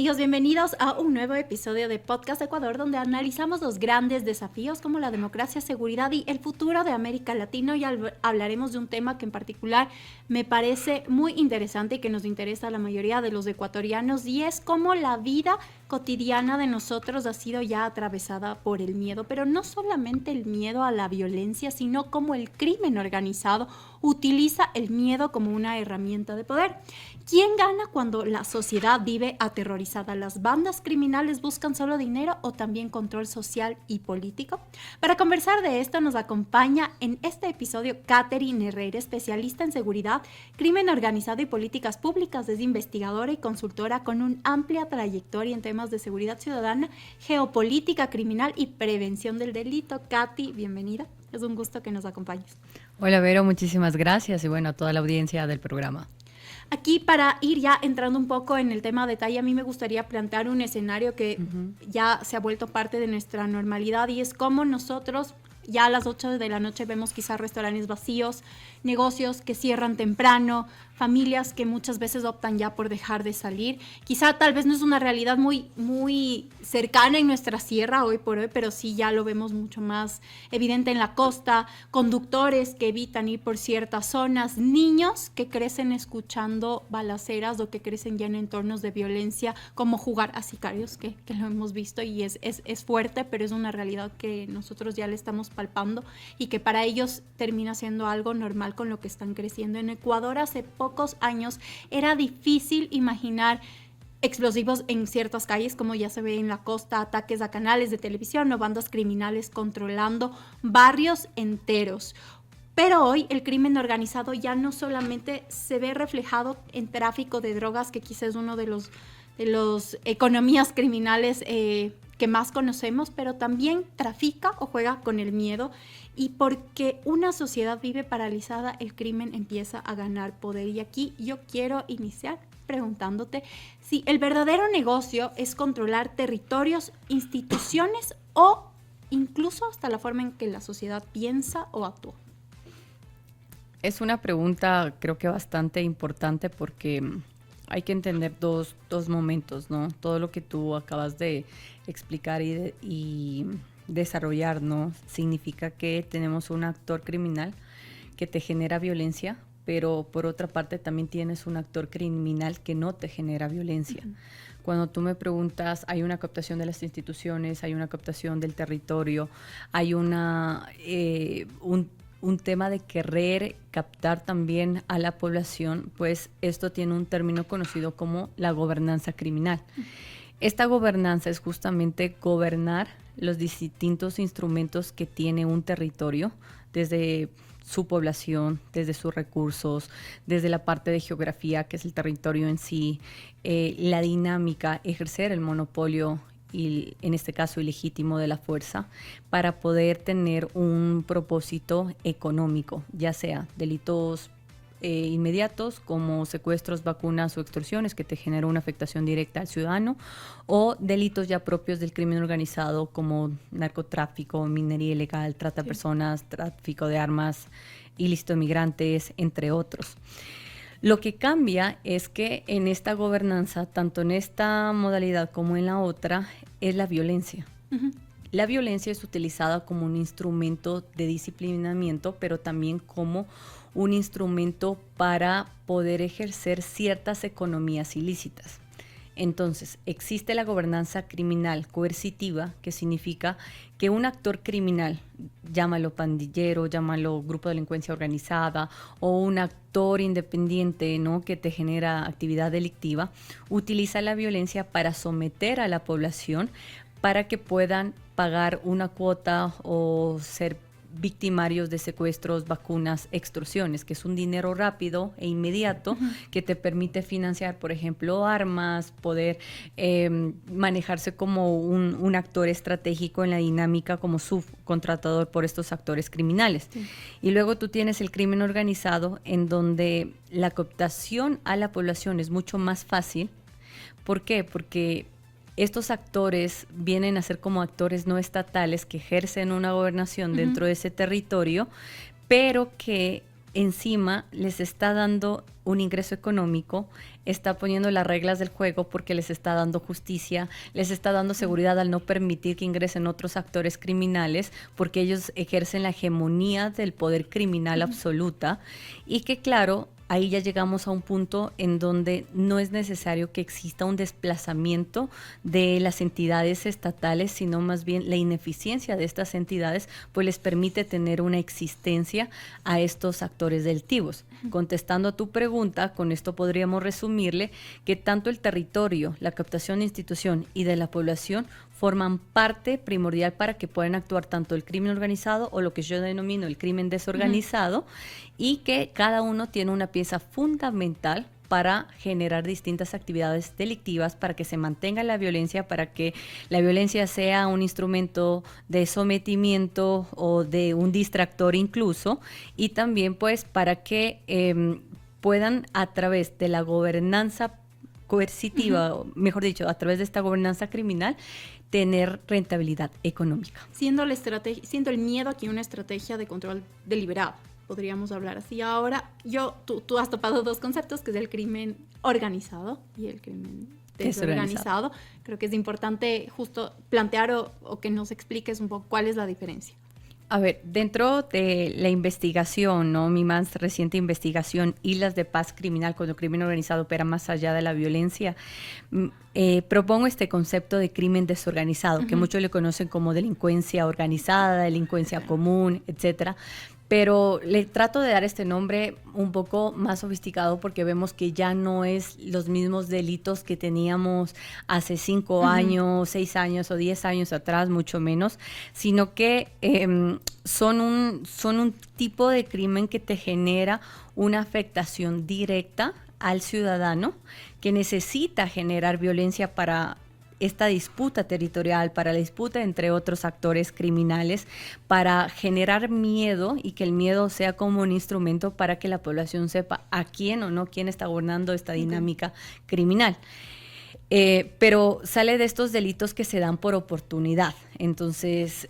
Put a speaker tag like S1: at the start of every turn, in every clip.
S1: Amigos, bienvenidos a un nuevo episodio de Podcast Ecuador, donde analizamos los grandes desafíos como la democracia, seguridad y el futuro de América Latina. Y hablaremos de un tema que en particular me parece muy interesante y que nos interesa a la mayoría de los ecuatorianos, y es cómo la vida cotidiana de nosotros ha sido ya atravesada por el miedo, pero no solamente el miedo a la violencia, sino cómo el crimen organizado utiliza el miedo como una herramienta de poder. ¿Quién gana cuando la sociedad vive aterrorizada? ¿Las bandas criminales buscan solo dinero o también control social y político? Para conversar de esto nos acompaña en este episodio Catherine Herrera, especialista en seguridad, crimen organizado y políticas públicas. Es investigadora y consultora con una amplia trayectoria en temas de seguridad ciudadana, geopolítica criminal y prevención del delito. Katy, bienvenida. Es un gusto que nos acompañes.
S2: Hola Vero, muchísimas gracias y bueno, a toda la audiencia del programa.
S1: Aquí, para ir ya entrando un poco en el tema de detalle, a mí me gustaría plantear un escenario que ya se ha vuelto parte de nuestra normalidad, y es cómo nosotros ya a las 8 de la noche vemos quizás restaurantes vacíos, negocios que cierran temprano, familias que muchas veces optan ya por dejar de salir. Quizá tal vez no es una realidad muy cercana en nuestra sierra hoy por hoy, pero sí ya lo vemos mucho más evidente en la costa, conductores que evitan ir por ciertas zonas, niños que crecen escuchando balaceras o que crecen ya en entornos de violencia, como jugar a sicarios, que lo hemos visto, y es fuerte, pero es una realidad que nosotros ya le estamos palpando y que para ellos termina siendo algo normal con lo que están creciendo. En Ecuador hace pocos años era difícil imaginar explosivos en ciertas calles, como ya se ve en la costa, ataques a canales de televisión o bandas criminales controlando barrios enteros. Pero hoy el crimen organizado ya no solamente se ve reflejado en tráfico de drogas, que quizás es uno de los economías criminales que más conocemos, pero también trafica o juega con el miedo. Y porque una sociedad vive paralizada, el crimen empieza a ganar poder. Y aquí yo quiero iniciar preguntándote si el verdadero negocio es controlar territorios, instituciones o incluso hasta la forma en que la sociedad piensa o actúa.
S2: Es una pregunta creo que bastante importante porque hay que entender dos momentos, ¿no? Todo lo que tú acabas de explicar y desarrollar, ¿no? Significa que tenemos un actor criminal que te genera violencia, pero por otra parte también tienes un actor criminal que no te genera violencia. Uh-huh. Cuando tú me preguntas, hay una captación de las instituciones, hay una captación del territorio, hay un tema de querer captar también a la población, pues esto tiene un término conocido como la gobernanza criminal. Esta gobernanza es justamente gobernar los distintos instrumentos que tiene un territorio, desde su población, desde sus recursos, desde la parte de geografía, que es el territorio en sí, la dinámica, ejercer el monopolio y en este caso ilegítimo de la fuerza, para poder tener un propósito económico, ya sea delitos inmediatos como secuestros, vacunas o extorsiones que te generan una afectación directa al ciudadano, o delitos ya propios del crimen organizado como narcotráfico, minería ilegal, trata de personas, tráfico de armas, ilícito de migrantes, entre otros. Lo que cambia es que en esta gobernanza, tanto en esta modalidad como en la otra, es la violencia. Uh-huh. La violencia es utilizada como un instrumento de disciplinamiento, pero también como un instrumento para poder ejercer ciertas economías ilícitas. Entonces, existe la gobernanza criminal coercitiva, que significa que un actor criminal, llámalo pandillero, llámalo grupo de delincuencia organizada, o un actor independiente, ¿no?, que te genera actividad delictiva, utiliza la violencia para someter a la población para que puedan pagar una cuota o ser victimarios de secuestros, vacunas, extorsiones, que es un dinero rápido e inmediato que te permite financiar, por ejemplo, armas, poder manejarse como un actor estratégico en la dinámica como subcontratador por estos actores criminales. Sí. Y luego tú tienes el crimen organizado, en donde la cooptación a la población es mucho más fácil. ¿Por qué? Porque estos actores vienen a ser como actores no estatales que ejercen una gobernación dentro de ese territorio, pero que encima les está dando un ingreso económico, está poniendo las reglas del juego porque les está dando justicia, les está dando seguridad al no permitir que ingresen otros actores criminales, porque ellos ejercen la hegemonía del poder criminal absoluta, y que claro, ahí ya llegamos a un punto en donde no es necesario que exista un desplazamiento de las entidades estatales, sino más bien la ineficiencia de estas entidades, pues les permite tener una existencia a estos actores delictivos. Contestando a tu pregunta, con esto podríamos resumirle que tanto el territorio, la captación de institución y de la población forman parte primordial para que puedan actuar tanto el crimen organizado o lo que yo denomino el crimen desorganizado, y que cada uno tiene una pieza fundamental para generar distintas actividades delictivas, para que se mantenga la violencia, para que la violencia sea un instrumento de sometimiento o de un distractor incluso, y también pues para que puedan a través de la gobernanza coercitiva, mejor dicho, a través de esta gobernanza criminal, tener rentabilidad económica.
S1: Siendo el miedo aquí una estrategia de control deliberado, podríamos hablar así. Ahora, tú has topado dos conceptos, que es el crimen organizado y el crimen desorganizado. Creo que es importante justo plantear o que nos expliques un poco cuál es la diferencia.
S2: A ver, dentro de la investigación, ¿no? Mi más reciente investigación, Islas de Paz Criminal, cuando el crimen organizado opera más allá de la violencia, propongo este concepto de crimen desorganizado, que muchos le conocen como delincuencia organizada, delincuencia común, etcétera. Pero le trato de dar este nombre un poco más sofisticado porque vemos que ya no es los mismos delitos que teníamos hace 5 años, 6 años o 10 años atrás, mucho menos, sino que son un tipo de crimen que te genera una afectación directa al ciudadano, que necesita generar violencia para esta disputa territorial, para la disputa entre otros actores criminales, para generar miedo, y que el miedo sea como un instrumento para que la población sepa a quién o no quién está gobernando esta dinámica criminal. Pero sale de estos delitos que se dan por oportunidad. Entonces,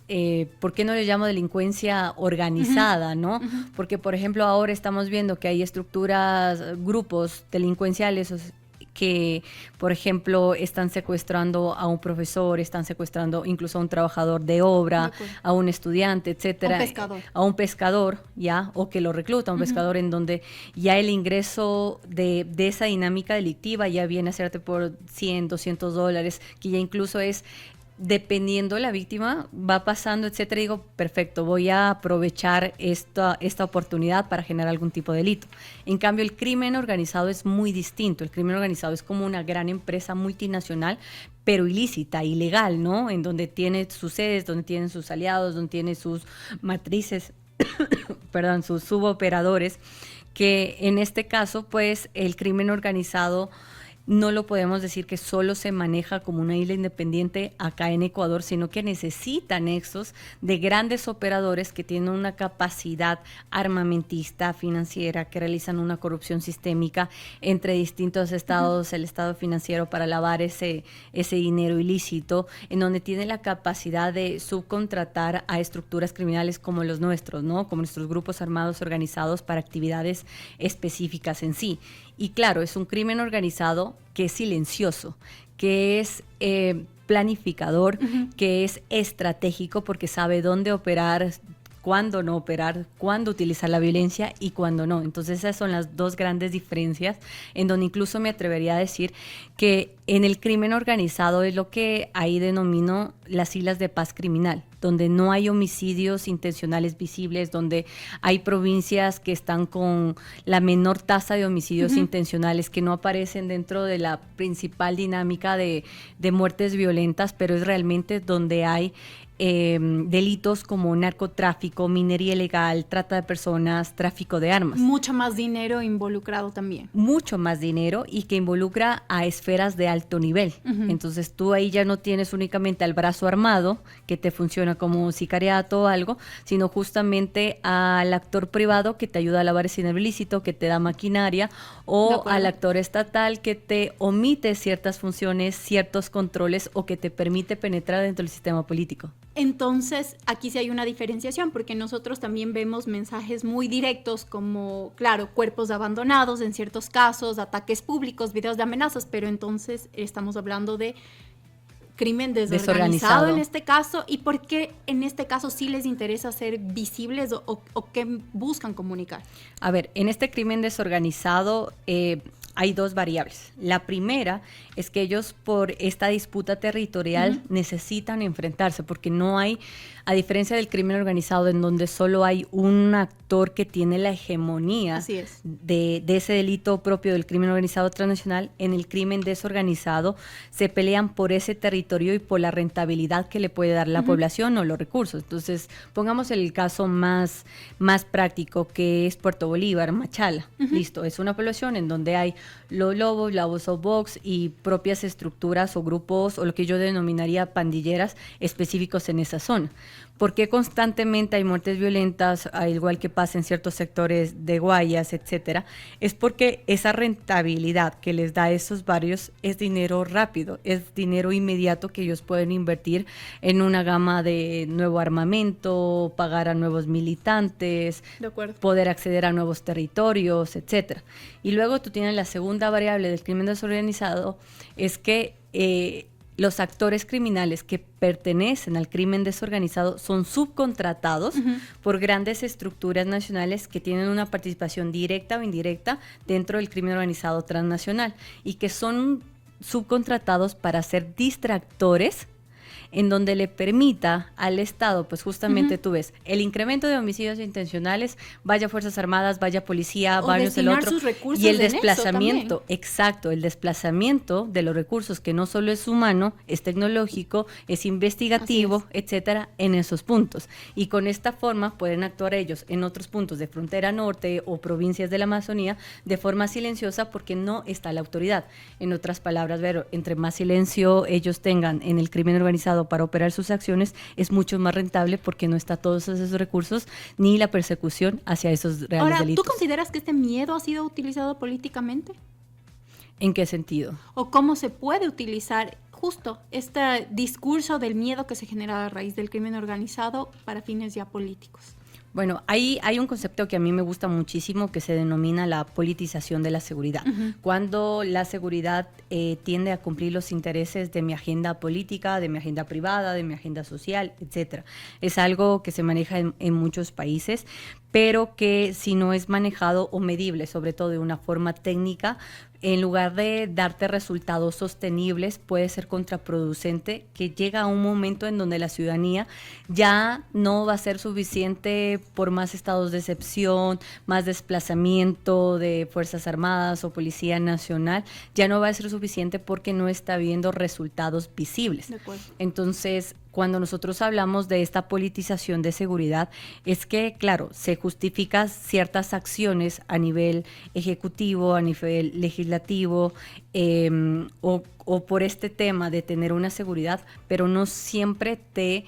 S2: ¿por qué no le llamo delincuencia organizada, no? Porque, por ejemplo, ahora estamos viendo que hay estructuras, grupos delincuenciales que, por ejemplo, están secuestrando a un profesor, están secuestrando incluso a un trabajador de obra, a un estudiante, etcétera, a un pescador, ya, o que lo recluta a un pescador, en donde ya el ingreso de esa dinámica delictiva ya viene a hacerte por $100, $200, que ya incluso es, dependiendo de la víctima, va pasando, etcétera. Digo, perfecto, voy a aprovechar esta oportunidad para generar algún tipo de delito. En cambio, el crimen organizado es muy distinto. El crimen organizado es como una gran empresa multinacional, pero ilícita, ilegal, ¿no? En donde tiene sus sedes, donde tienen sus aliados, donde tiene sus matrices, perdón, sus suboperadores, que en este caso, pues, el crimen organizado no lo podemos decir que solo se maneja como una isla independiente acá en Ecuador, sino que necesita nexos de grandes operadores que tienen una capacidad armamentista, financiera, que realizan una corrupción sistémica entre distintos estados, el estado financiero, para lavar ese dinero ilícito, en donde tiene la capacidad de subcontratar a estructuras criminales como los nuestros, ¿no? Como nuestros grupos armados organizados para actividades específicas en sí. Y claro, es un crimen organizado que es silencioso, que es planificador, que es estratégico, porque sabe dónde operar, cuándo no operar, cuándo utilizar la violencia y cuándo no. Entonces esas son las dos grandes diferencias, en donde incluso me atrevería a decir que en el crimen organizado es lo que ahí denomino las islas de paz criminal, donde no hay homicidios intencionales visibles, donde hay provincias que están con la menor tasa de homicidios intencionales, que no aparecen dentro de la principal dinámica de muertes violentas, pero es realmente donde hay delitos como narcotráfico, minería ilegal, trata de personas, tráfico de armas.
S1: Mucho más dinero involucrado también.
S2: Mucho más dinero, y que involucra a esferas de alto nivel. Entonces tú ahí ya no tienes únicamente al brazo armado que te funciona como sicariato o algo, sino justamente al actor privado que te ayuda a lavar ese dinero ilícito, que te da maquinaria, o al actor estatal que te omite ciertas funciones, ciertos controles, o que te permite penetrar dentro del sistema político.
S1: Entonces, aquí sí hay una diferenciación, porque nosotros también vemos mensajes muy directos como, claro, cuerpos abandonados en ciertos casos, ataques públicos, videos de amenazas, pero entonces estamos hablando de crimen desorganizado en este caso. ¿Y por qué en este caso sí les interesa ser visibles o qué buscan comunicar?
S2: A ver, en este crimen desorganizado hay dos variables. La primera es que ellos por esta disputa territorial necesitan enfrentarse, porque no hay, a diferencia del crimen organizado en donde solo hay un actor que tiene la hegemonía de ese delito propio del crimen organizado transnacional, en el crimen desorganizado se pelean por ese territorio y por la rentabilidad que le puede dar la población o los recursos. Entonces, pongamos el caso más práctico, que es Puerto Bolívar, Machala. Listo, es una población en donde hay los lobos, la Box y propias estructuras o grupos o lo que yo denominaría pandilleras específicos en esa zona. ¿Por qué constantemente hay muertes violentas, al igual que pasa en ciertos sectores de Guayas, etcétera? Es porque esa rentabilidad que les da a esos barrios es dinero rápido, es dinero inmediato que ellos pueden invertir en una gama de nuevo armamento, pagar a nuevos militantes, poder acceder a nuevos territorios, etcétera. Y luego tú tienes la segunda variable del crimen desorganizado, es que los actores criminales que pertenecen al crimen desorganizado son subcontratados por grandes estructuras nacionales que tienen una participación directa o indirecta dentro del crimen organizado transnacional y que son subcontratados para ser distractores en donde le permita al Estado, pues justamente tú ves, el incremento de homicidios intencionales, vaya Fuerzas Armadas, vaya Policía, vaya el otro, y el desplazamiento, exacto, el desplazamiento de los recursos, que no solo es humano, es tecnológico, es investigativo, etcétera, en esos puntos. Y con esta forma pueden actuar ellos en otros puntos de frontera norte o provincias de la Amazonía de forma silenciosa porque no está la autoridad. En otras palabras, Vero, entre más silencio ellos tengan en el crimen organizado para operar sus acciones, es mucho más rentable porque no está todos esos recursos ni la persecución hacia esos reales delitos.
S1: Ahora, ¿tú consideras que este miedo ha sido utilizado políticamente?
S2: ¿En qué sentido?
S1: ¿O cómo se puede utilizar justo este discurso del miedo que se genera a raíz del crimen organizado para fines ya políticos?
S2: Bueno, hay un concepto que a mí me gusta muchísimo que se denomina la politización de la seguridad. Cuando la seguridad tiende a cumplir los intereses de mi agenda política, de mi agenda privada, de mi agenda social, etcétera. Es algo que se maneja en muchos países, pero que si no es manejado o medible, sobre todo de una forma técnica, en lugar de darte resultados sostenibles, puede ser contraproducente, que llega a un momento en donde la ciudadanía ya no va a ser suficiente por más estados de excepción, más desplazamiento de Fuerzas Armadas o Policía Nacional, ya no va a ser suficiente porque no está viendo resultados visibles.
S1: De acuerdo.
S2: Entonces, cuando nosotros hablamos de esta politización de seguridad, es que, claro, se justifican ciertas acciones a nivel ejecutivo, a nivel legislativo, o por este tema de tener una seguridad, pero no siempre te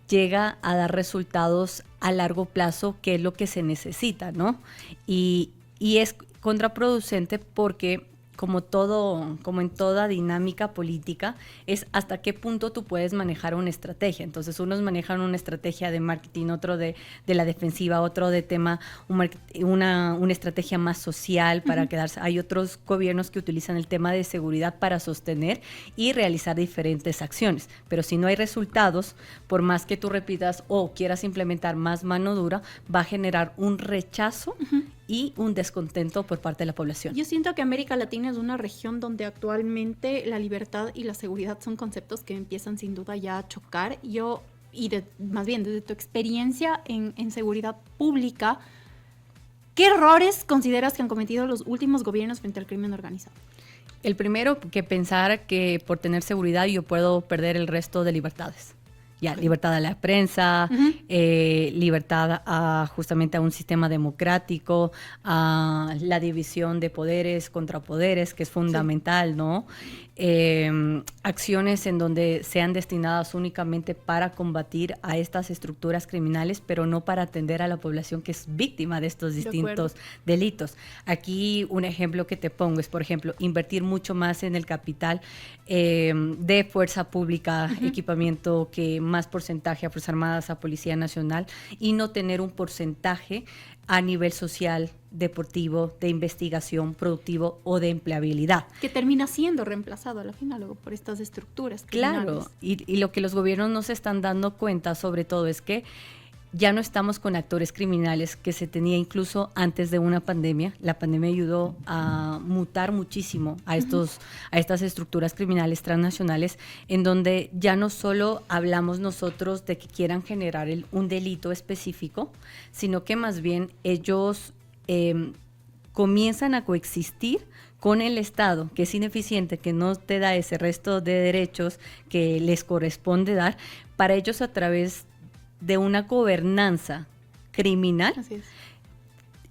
S2: llega a dar resultados a largo plazo, que es lo que se necesita, ¿no? Y es contraproducente porque como en toda dinámica política, es hasta qué punto tú puedes manejar una estrategia. Entonces, unos manejan una estrategia de marketing, otro de la defensiva, otro de tema, una estrategia más social para quedarse. Hay otros gobiernos que utilizan el tema de seguridad para sostener y realizar diferentes acciones. Pero si no hay resultados, por más que tú repitas o quieras implementar más mano dura, va a generar un rechazo y un descontento por parte de la población.
S1: Yo siento que América Latina es una región donde actualmente la libertad y la seguridad son conceptos que empiezan sin duda ya a chocar. Más bien desde tu experiencia en seguridad pública, ¿qué errores consideras que han cometido los últimos gobiernos frente al crimen organizado?
S2: El primero, que pensar que por tener seguridad yo puedo perder el resto de libertades. Ya, libertad a la prensa, libertad justamente a un sistema democrático, a la división de poderes contra poderes, que es fundamental, ¿no? Acciones en donde sean destinadas únicamente para combatir a estas estructuras criminales, pero no para atender a la población que es víctima de estos distintos delitos. Aquí un ejemplo que te pongo es, por ejemplo, invertir mucho más en el capital de fuerza pública, equipamiento que más porcentaje a Fuerzas Armadas, a Policía Nacional, y no tener un porcentaje a nivel social, deportivo, de investigación, productivo o de empleabilidad.
S1: Que termina siendo reemplazado a la final luego por estas estructuras criminales.
S2: Claro, y lo que los gobiernos no se están dando cuenta sobre todo es que ya no estamos con actores criminales que se tenía incluso antes de una pandemia. La pandemia ayudó a mutar muchísimo a estas estructuras criminales transnacionales, en donde ya no solo hablamos nosotros de que quieran generar un delito específico, sino que más bien ellos comienzan a coexistir con el Estado, que es ineficiente, que no te da ese resto de derechos que les corresponde dar, para ellos a través de una gobernanza criminal,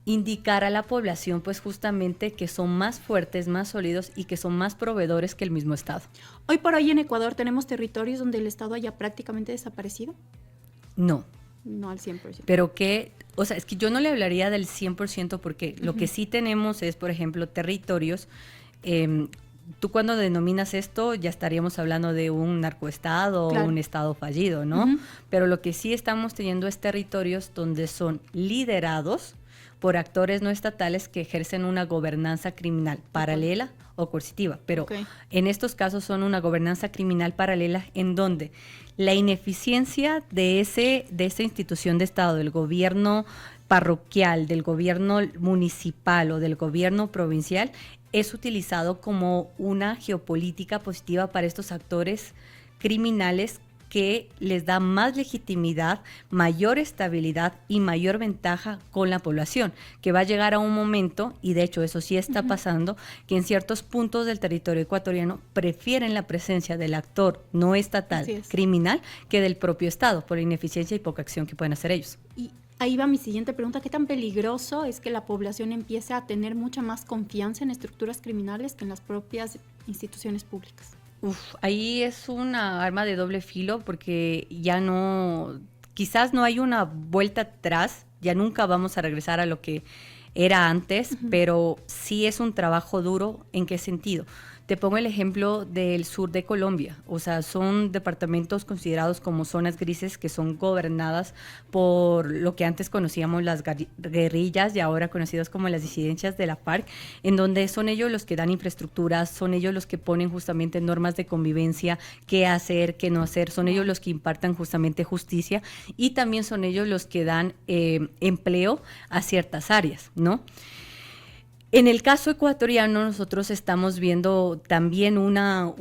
S2: indicar a la población pues justamente que son más fuertes, más sólidos y que son más proveedores que el mismo Estado.
S1: Hoy por hoy en Ecuador tenemos territorios donde el Estado haya prácticamente desaparecido.
S2: No.
S1: No al 100%.
S2: Pero que, o sea, es que yo no le hablaría del 100% porque lo que sí tenemos es, por ejemplo, territorios. Tú cuando denominas esto ya estaríamos hablando de un narcoestado o un estado fallido, ¿no? Pero lo que sí estamos teniendo es territorios donde son liderados por actores no estatales que ejercen una gobernanza criminal paralela o coercitiva. Pero en estos casos son una gobernanza criminal paralela en donde la ineficiencia de esa institución de Estado, del gobierno parroquial, del gobierno municipal o del gobierno provincial, es utilizado como una geopolítica positiva para estos actores criminales que les da más legitimidad, mayor estabilidad y mayor ventaja con la población, que va a llegar a un momento, y de hecho eso sí está pasando, que en ciertos puntos del territorio ecuatoriano prefieren la presencia del actor no estatal criminal que del propio Estado, por la ineficiencia y poca acción que pueden hacer ellos.
S1: Y ahí va mi siguiente pregunta: ¿qué tan peligroso es que la población empiece a tener mucha más confianza en estructuras criminales que en las propias instituciones públicas?
S2: Ahí es una arma de doble filo porque ya no, quizás no hay una vuelta atrás, ya nunca vamos a regresar a lo que era antes, pero sí es un trabajo duro. ¿En qué sentido? Te pongo el ejemplo del sur de Colombia, o sea, son departamentos considerados como zonas grises que son gobernadas por lo que antes conocíamos las guerrillas y ahora conocidos como las disidencias de la FARC, en donde son ellos los que dan infraestructuras, son ellos los que ponen justamente normas de convivencia, qué hacer, qué no hacer, son ellos los que impartan justamente justicia y también son ellos los que dan empleo a ciertas áreas, ¿no? En el caso ecuatoriano nosotros estamos viendo también una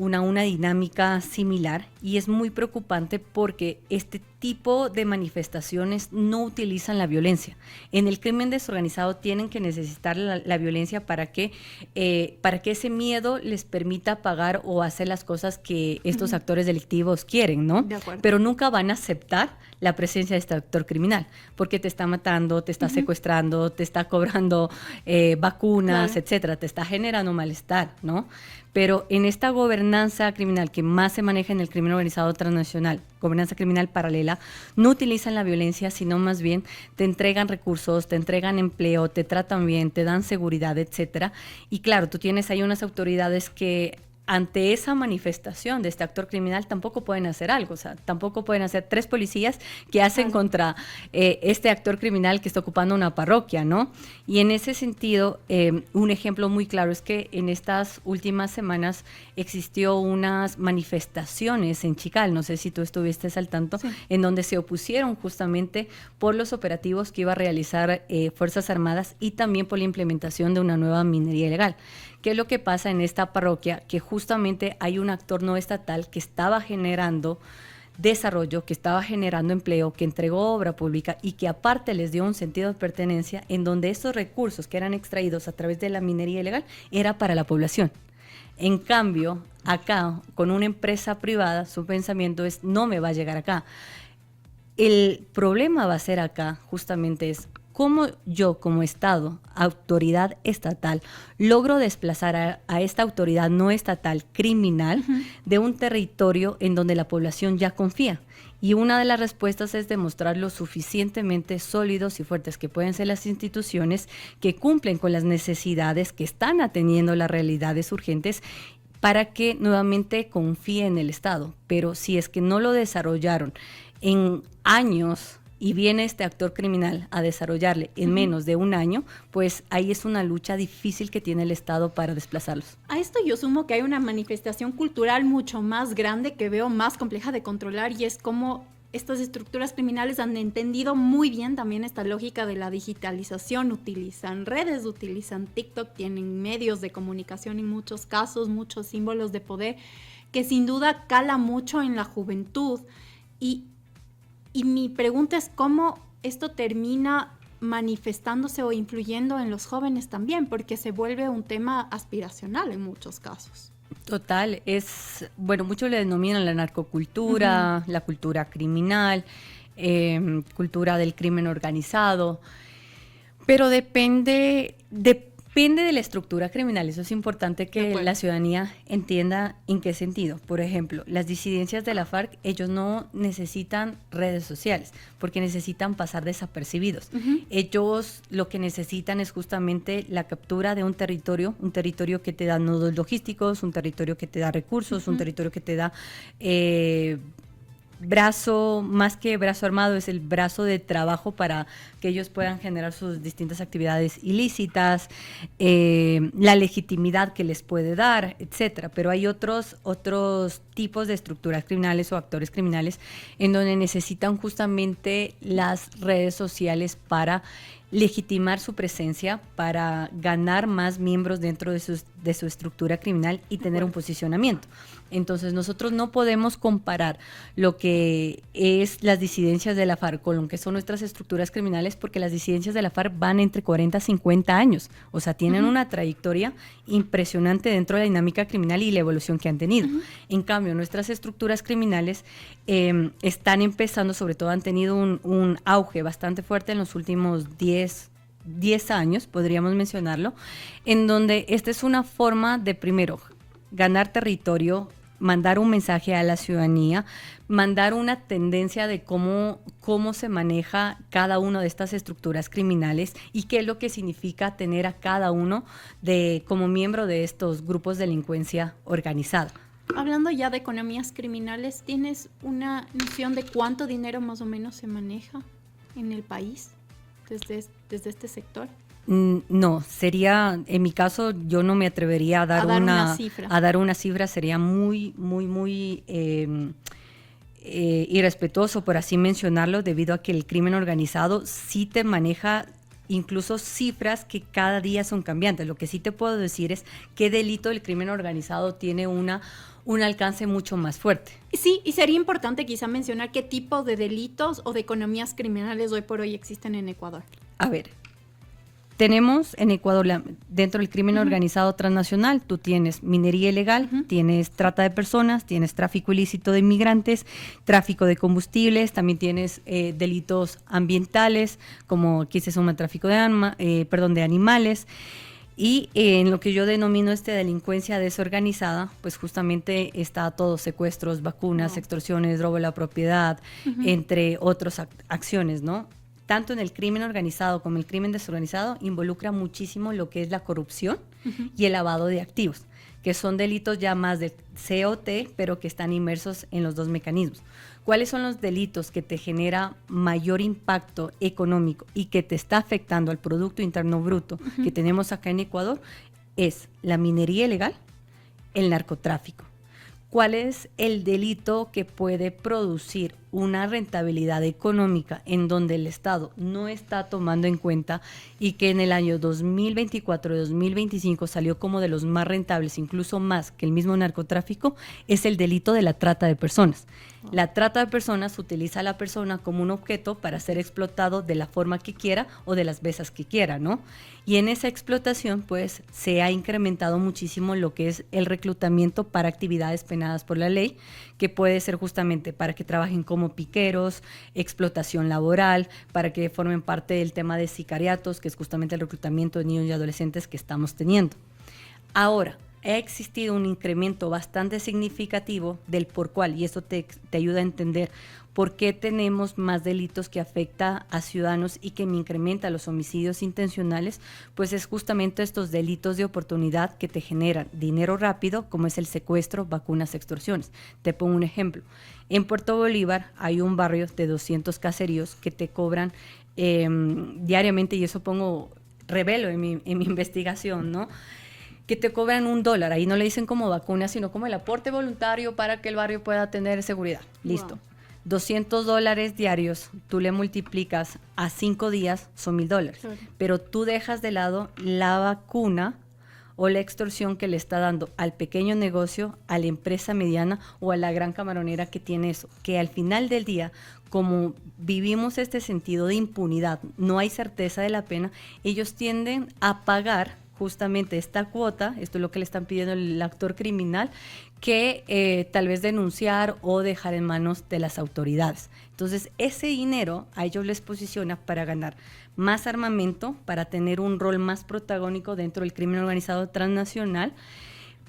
S2: dinámica similar y es muy preocupante porque este tipo de manifestaciones no utilizan la violencia. En el crimen desorganizado tienen que necesitar la violencia para que ese miedo les permita pagar o hacer las cosas que estos actores delictivos quieren, ¿no?
S1: De acuerdo.
S2: Pero nunca van a aceptar la presencia de este actor criminal porque te está matando, te está secuestrando, te está cobrando vacunas, etcétera, te está generando malestar, ¿no? Pero en esta gobernanza criminal que más se maneja en el crimen organizado transnacional, gobernanza criminal paralela, no utilizan la violencia, sino más bien te entregan recursos, te entregan empleo, te tratan bien, te dan seguridad, etcétera. Y claro, tú tienes ahí unas autoridades que ante esa manifestación de este actor criminal tampoco pueden hacer algo, o sea, tampoco pueden hacer 3 policías que hacen contra este actor criminal que está ocupando una parroquia, ¿no? Y en ese sentido, un ejemplo muy claro es que en estas últimas semanas existió unas manifestaciones en Chikal, no sé si tú estuviste al tanto, en donde se opusieron justamente por los operativos que iba a realizar Fuerzas Armadas y también por la implementación de una nueva minería ilegal. ¿Qué es lo que pasa en esta parroquia? Que justamente hay un actor no estatal que estaba generando desarrollo, que estaba generando empleo, que entregó obra pública y que aparte les dio un sentido de pertenencia en donde estos recursos que eran extraídos a través de la minería ilegal era para la población. En cambio, acá, con una empresa privada, su pensamiento es: no me va a llegar acá. El problema va a ser acá, justamente es cómo yo como Estado, autoridad estatal, logro desplazar a esta autoridad no estatal criminal de un territorio en donde la población ya confía. Y una de las respuestas es demostrar lo suficientemente sólidos y fuertes que pueden ser las instituciones que cumplen con las necesidades que están atendiendo las realidades urgentes, para que nuevamente confíe en el Estado. Pero si es que no lo desarrollaron en años y viene este actor criminal a desarrollarle en menos de un año, pues ahí es una lucha difícil que tiene el Estado para desplazarlos.
S1: A esto yo sumo que hay una manifestación cultural mucho más grande que veo más compleja de controlar, y es cómo estas estructuras criminales han entendido muy bien también esta lógica de la digitalización. Utilizan redes, utilizan TikTok, tienen medios de comunicación en muchos casos, muchos símbolos de poder, que sin duda cala mucho en la juventud. Y mi pregunta es cómo esto termina manifestándose o influyendo en los jóvenes también, porque se vuelve un tema aspiracional en muchos casos.
S2: Total, muchos le denominan la narcocultura, la cultura criminal, cultura del crimen organizado, pero depende de la estructura criminal. Eso es importante que la ciudadanía entienda en qué sentido. Por ejemplo, las disidencias de la FARC, ellos no necesitan redes sociales porque necesitan pasar desapercibidos. Ellos lo que necesitan es justamente la captura de un territorio que te da nodos logísticos, un territorio que te da recursos, un territorio que te da brazo, más que brazo armado, es el brazo de trabajo para que ellos puedan generar sus distintas actividades ilícitas, la legitimidad que les puede dar, etcétera. Pero hay otros tipos de estructuras criminales o actores criminales en donde necesitan justamente las redes sociales para legitimar su presencia, para ganar más miembros dentro de su estructura criminal y tener un posicionamiento. Entonces nosotros no podemos comparar lo que es las disidencias de la FARC con lo que son nuestras estructuras criminales, porque las disidencias de la FARC van entre 40 a 50 años, o sea, tienen una trayectoria impresionante dentro de la dinámica criminal y la evolución que han tenido. En cambio, nuestras estructuras criminales están empezando, sobre todo han tenido un auge bastante fuerte en los últimos 10 años, podríamos mencionarlo, en donde esta es una forma de, primero, ganar territorio, mandar un mensaje a la ciudadanía, mandar una tendencia de cómo se maneja cada una de estas estructuras criminales y qué es lo que significa tener a cada uno como miembro de estos grupos de delincuencia organizada.
S1: Hablando ya de economías criminales, ¿tienes una noción de cuánto dinero más o menos se maneja en el país desde este sector?
S2: No, en mi caso, yo no me atrevería a dar una cifra, sería muy, muy, muy irrespetuoso, por así mencionarlo, debido a que el crimen organizado sí te maneja incluso cifras que cada día son cambiantes. Lo que sí te puedo decir es qué delito del crimen organizado tiene un alcance mucho más fuerte.
S1: Sí, y sería importante quizá mencionar qué tipo de delitos o de economías criminales hoy por hoy existen en Ecuador.
S2: A ver, tenemos en Ecuador, dentro del crimen organizado transnacional, tú tienes minería ilegal, tienes trata de personas, tienes tráfico ilícito de inmigrantes, tráfico de combustibles, también tienes delitos ambientales, como aquí se suma el tráfico de animales. Y en lo que yo denomino delincuencia desorganizada, pues justamente está todo: secuestros, vacunas, extorsiones, robo de la propiedad, entre otras acciones, ¿no? Tanto en el crimen organizado como el crimen desorganizado involucra muchísimo lo que es la corrupción y el lavado de activos, que son delitos ya más de COT, pero que están inmersos en los dos mecanismos. ¿Cuáles son los delitos que te genera mayor impacto económico y que te está afectando al Producto Interno Bruto que tenemos acá en Ecuador? Es la minería ilegal, el narcotráfico. ¿Cuál es el delito que puede producir una rentabilidad económica en donde el Estado no está tomando en cuenta y que en el año 2024 y 2025 salió como de los más rentables, incluso más que el mismo narcotráfico? Es el delito de la trata de personas. La trata de personas utiliza a la persona como un objeto para ser explotado de la forma que quiera o de las veces que quiera, ¿no? Y en esa explotación, pues, se ha incrementado muchísimo lo que es el reclutamiento para actividades penadas por la ley, que puede ser justamente para que trabajen como piqueros, explotación laboral, para que formen parte del tema de sicariatos, que es justamente el reclutamiento de niños y adolescentes que estamos teniendo. Ahora, ha existido un incremento bastante significativo del por cuál, y esto te ayuda a entender ¿por qué tenemos más delitos que afecta a ciudadanos y que me incrementa los homicidios intencionales? Pues es justamente estos delitos de oportunidad que te generan dinero rápido, como es el secuestro, vacunas, extorsiones. Te pongo un ejemplo. En Puerto Bolívar hay un barrio de 200 caseríos que te cobran diariamente, y eso revelo en mi investigación, ¿no? Que te cobran $1. Ahí no le dicen como vacuna, sino como el aporte voluntario para que el barrio pueda tener seguridad. Listo. Wow. $200 diarios, tú le multiplicas a 5 días, son $1,000. Claro. Pero tú dejas de lado la vacuna o la extorsión que le está dando al pequeño negocio, a la empresa mediana o a la gran camaronera que tiene eso. Que al final del día, como vivimos este sentido de impunidad, no hay certeza de la pena, ellos tienden a pagar justamente esta cuota, esto es lo que le están pidiendo el actor criminal, que tal vez denunciar o dejar en manos de las autoridades. Entonces, ese dinero a ellos les posiciona para ganar más armamento, para tener un rol más protagónico dentro del crimen organizado transnacional.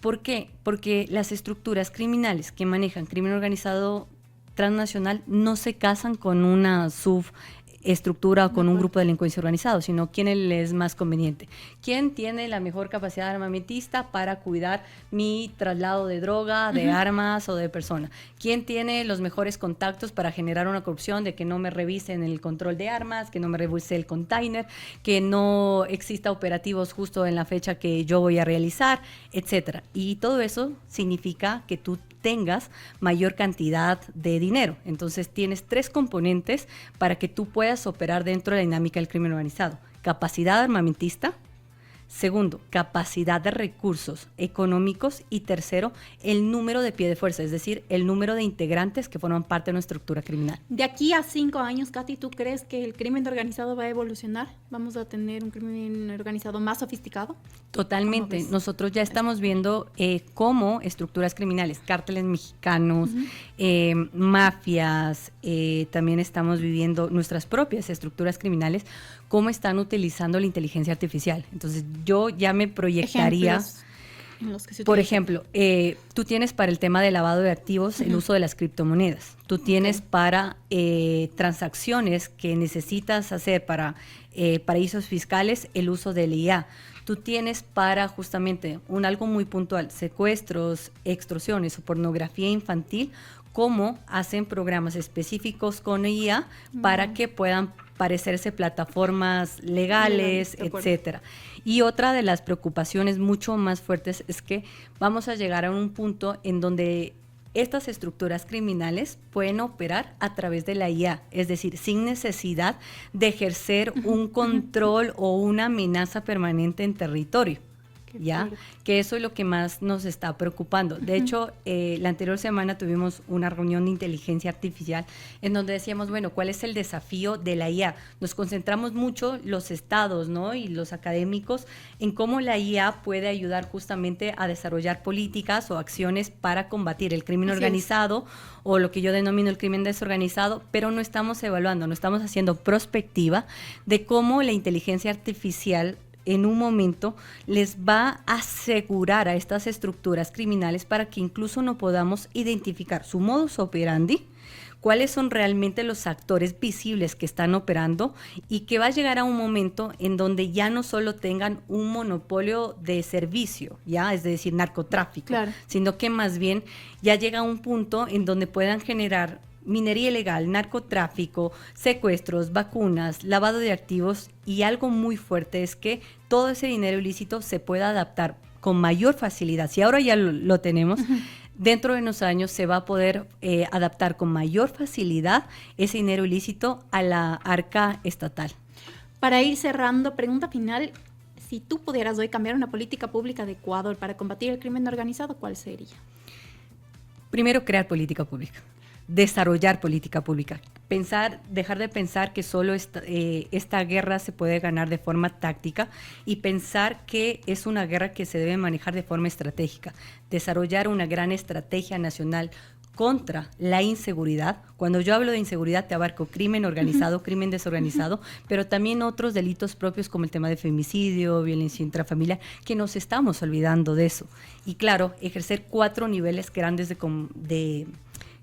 S2: ¿Por qué? Porque las estructuras criminales que manejan crimen organizado transnacional no se casan con una estructura o con un grupo de delincuencia organizado, sino quién les es más conveniente. ¿Quién tiene la mejor capacidad armamentista para cuidar mi traslado de droga, de armas o de persona? ¿Quién tiene los mejores contactos para generar una corrupción de que no me revisen el control de armas, que no me revise el container, que no exista operativos justo en la fecha que yo voy a realizar, etcétera? Y todo eso significa que tú tengas mayor cantidad de dinero. Entonces tienes 3 componentes para que tú puedas operar dentro de la dinámica del crimen organizado: capacidad armamentista, segundo, capacidad de recursos económicos, y tercero, el número de pie de fuerza, es decir, el número de integrantes que forman parte de una estructura criminal.
S1: De aquí a 5 años, Katy, ¿tú crees que el crimen organizado va a evolucionar? ¿Vamos a tener un crimen organizado más sofisticado?
S2: Totalmente. Nosotros ya estamos viendo cómo estructuras criminales, cárteles mexicanos, mafias, también estamos viviendo nuestras propias estructuras criminales, cómo están utilizando la inteligencia artificial. Entonces, yo ya me proyectaría... Ejemplos en los que se utiliza. Por ejemplo, tú tienes para el tema de lavado de activos el uso de las criptomonedas. Tú tienes para transacciones que necesitas hacer para paraísos fiscales el uso del IA. Tú tienes para justamente algo muy puntual, secuestros, extorsiones o pornografía infantil, cómo hacen programas específicos con IA para que puedan parecerse plataformas legales, etcétera. Y otra de las preocupaciones mucho más fuertes es que vamos a llegar a un punto en donde estas estructuras criminales pueden operar a través de la IA, es decir, sin necesidad de ejercer un control o una amenaza permanente en territorio. ¿Ya? Que eso es lo que más nos está preocupando. De hecho, la anterior semana tuvimos una reunión de inteligencia artificial en donde decíamos, bueno, ¿cuál es el desafío de la IA? Nos concentramos mucho los estados, ¿no?, y los académicos en cómo la IA puede ayudar justamente a desarrollar políticas o acciones para combatir el crimen organizado o lo que yo denomino el crimen desorganizado, pero no estamos evaluando, no estamos haciendo prospectiva de cómo la inteligencia artificial en un momento les va a asegurar a estas estructuras criminales para que incluso no podamos identificar su modus operandi, cuáles son realmente los actores visibles que están operando, y que va a llegar a un momento en donde ya no solo tengan un monopolio de servicio, ya, es decir, narcotráfico, sino que más bien ya llega a un punto en donde puedan generar minería ilegal, narcotráfico, secuestros, vacunas, lavado de activos, y algo muy fuerte es que todo ese dinero ilícito se pueda adaptar con mayor facilidad. Si ahora ya lo tenemos, dentro de unos años se va a poder adaptar con mayor facilidad ese dinero ilícito a la arca estatal.
S1: Para ir cerrando, pregunta final: si tú pudieras hoy cambiar una política pública de Ecuador para combatir el crimen organizado, ¿cuál sería?
S2: Primero, crear política pública. Desarrollar política pública, dejar de pensar que solo esta guerra se puede ganar de forma táctica, y pensar que es una guerra que se debe manejar de forma estratégica, desarrollar una gran estrategia nacional contra la inseguridad. Cuando yo hablo de inseguridad te abarco crimen organizado, crimen desorganizado, pero también otros delitos propios como el tema de femicidio, violencia intrafamiliar, que nos estamos olvidando de eso. Y claro, ejercer 4 niveles grandes de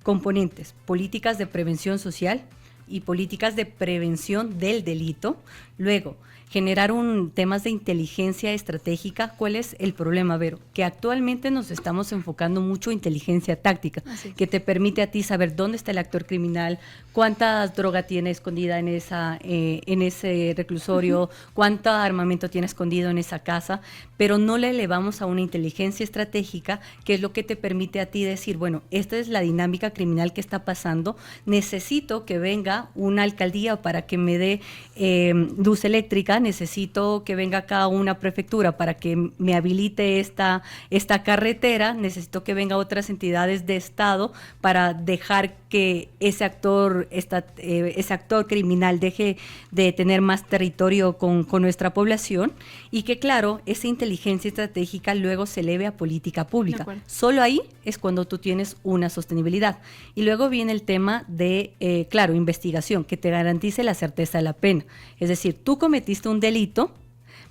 S2: componentes: políticas de prevención social y políticas de prevención del delito. Luego, generar temas de inteligencia estratégica. ¿Cuál es el problema, Vero? Que actualmente nos estamos enfocando mucho en inteligencia táctica, que te permite a ti saber dónde está el actor criminal, cuánta droga tiene escondida en ese reclusorio, cuánto armamento tiene escondido en esa casa, pero no le elevamos a una inteligencia estratégica, que es lo que te permite a ti decir, bueno, esta es la dinámica criminal que está pasando, necesito que venga una alcaldía para que me dé luz eléctrica, necesito que venga acá una prefectura para que me habilite esta carretera, necesito que venga otras entidades de Estado para dejar que ese actor criminal deje de tener más territorio con nuestra población, y que, claro, esa inteligencia estratégica luego se eleve a política pública. Solo ahí es cuando tú tienes una sostenibilidad. Y luego viene el tema de, investigación, que te garantice la certeza de la pena. Es decir, tú cometiste un delito,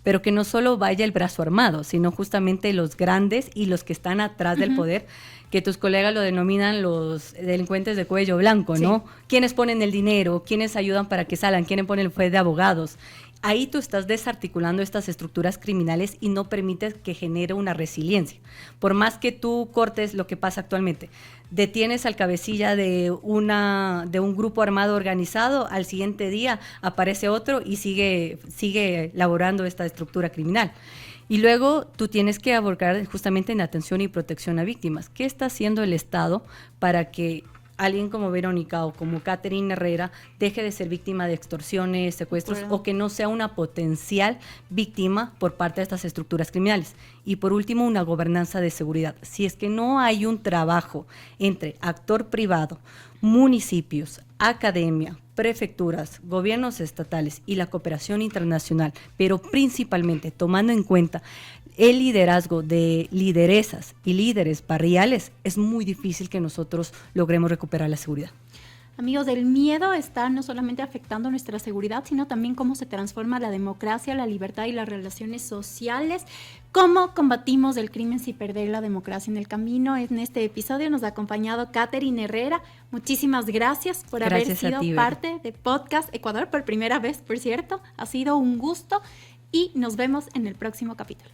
S2: pero que no solo vaya el brazo armado, sino justamente los grandes y los que están atrás del poder, que tus colegas lo denominan los delincuentes de cuello blanco, ¿no? Sí. ¿Quiénes ponen el dinero? ¿Quiénes ayudan para que salgan? ¿Quiénes ponen el juez de abogados? Ahí tú estás desarticulando estas estructuras criminales y no permites que genere una resiliencia. Por más que tú cortes lo que pasa actualmente, detienes al cabecilla de un grupo armado organizado, al siguiente día aparece otro y sigue laborando esta estructura criminal. Y luego tú tienes que abordar justamente en atención y protección a víctimas. ¿Qué está haciendo el Estado para que alguien como Verónica o como Catherine Herrera deje de ser víctima de extorsiones, secuestros, o que no sea una potencial víctima por parte de estas estructuras criminales? Y por último, una gobernanza de seguridad. Si es que no hay un trabajo entre actor privado, municipios, academia, prefecturas, gobiernos estatales y la cooperación internacional, pero principalmente tomando en cuenta el liderazgo de lideresas y líderes barriales, es muy difícil que nosotros logremos recuperar la seguridad.
S1: Amigos, el miedo está no solamente afectando nuestra seguridad, sino también cómo se transforma la democracia, la libertad y las relaciones sociales. ¿Cómo combatimos el crimen sin perder la democracia en el camino? En este episodio nos ha acompañado Catherine Herrera. Muchísimas gracias por haber sido parte de Podcast Ecuador por primera vez, por cierto. Ha sido un gusto y nos vemos en el próximo capítulo.